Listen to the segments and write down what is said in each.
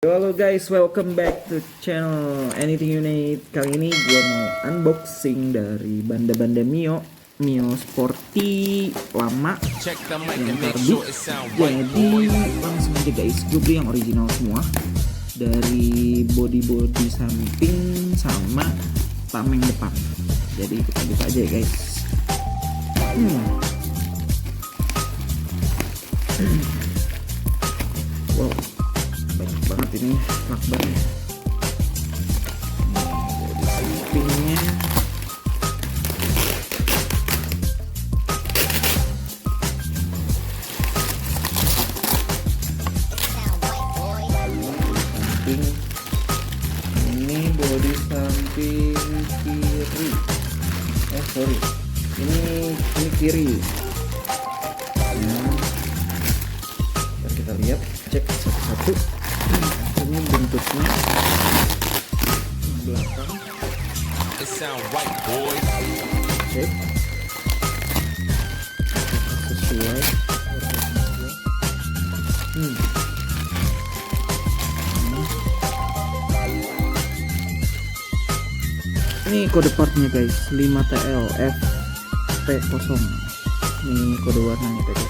Halo guys, welcome back to channel Anything You Need. Kali ini gue mau unboxing dari banda-banda Mio Sporty lama yang Karbu. Jadi langsung aja guys, gue beli yang original semua, dari body samping sama tameng depan. Jadi kita buka aja ya guys. Wow, banyak banget ini lakbannya. Dari sampingnya samping ini body samping kiri. Ini kiri. Nah, kita lihat, cek satu-satu. Ini bentuknya belakang. Cek sesuai. Ini kode partnya guys, 5TL FP0. Ini kode warnanya P0.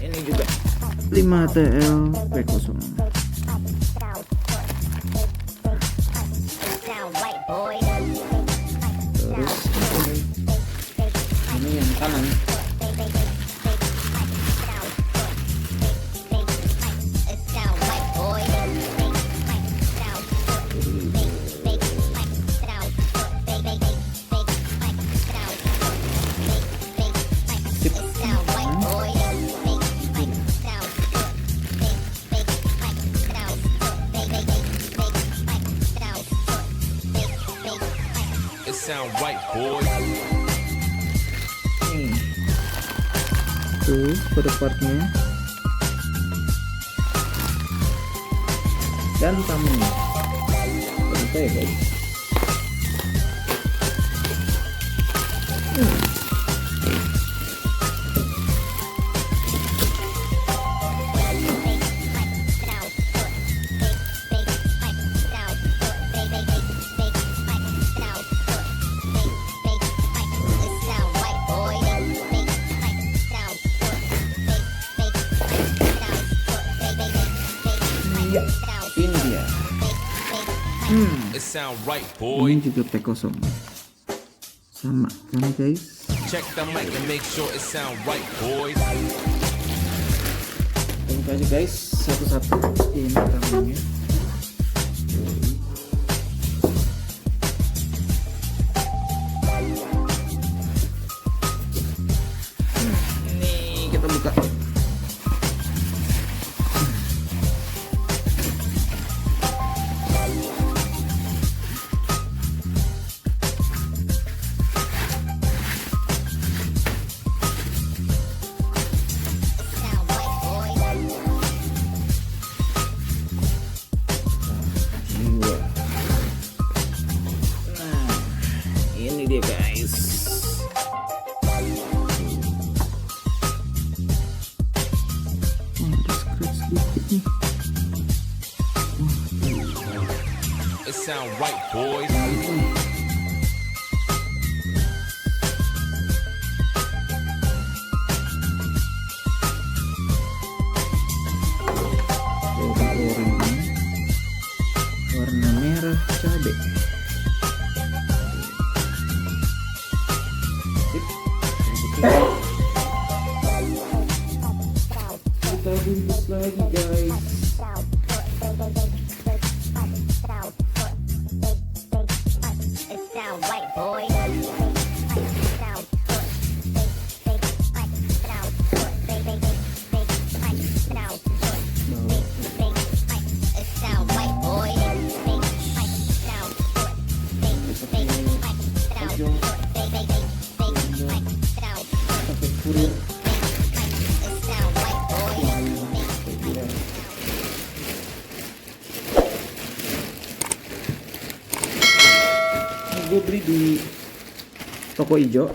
Ini juga 5TL P0. Terus ini yang kanan. Sound right, boy. Tuh kode partnya dan tamunya. Lupa ya guys. Ya, ini dia. It sound right, boy. Ini juga P0. Sama kan guys? Check the mic and make sure it sound right, boy. Kita buka aja guys, satu-satu. Ini tamunya. Ini kita buka. Ini dia guys. Ada scratch dikit nih. It sound right, boy. Ori-orinya warna merah cabe. Kita bungkus lagi guys. Gue beli di toko hijau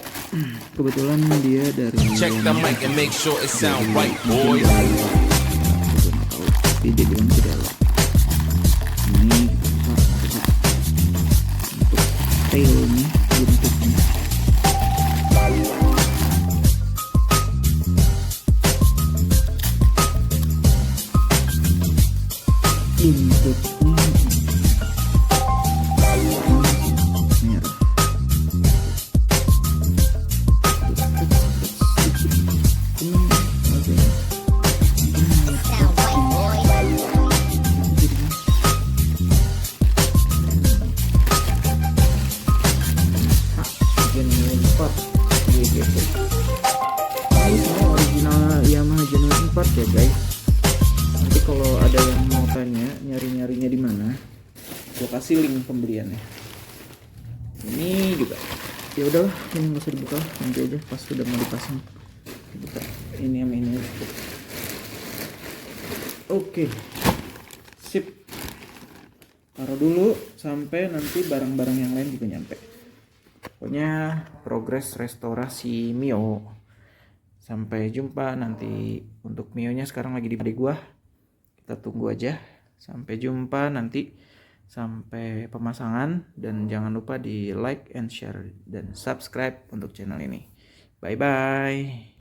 Kebetulan dia dari Check the mic and make sure it sound right, boys. Tapi dia bilang tidak ada. Ini kita untuk tailnya, buntutnya. Buntutnya merah. Ini semua original Yamaha Generation 4 ya guys. Nanti kalau ada yang mau tanya nyari-nyarinya di mana, gue kasih link pembeliannya. Ini juga. Ya udahlah, ini nggak usah dibuka, nanti aja pas sudah mau dipasang dibuka. Ini yang ini. Oke, sip. Taruh dulu sampai nanti barang-barang yang lain juga nyampe. Pokoknya progres restorasi Mio. Sampai jumpa nanti. Untuk Mio-nya sekarang lagi di gua. Kita tunggu aja. Sampai jumpa nanti. Sampai pemasangan. Dan jangan lupa di like and share dan subscribe untuk channel ini. Bye bye.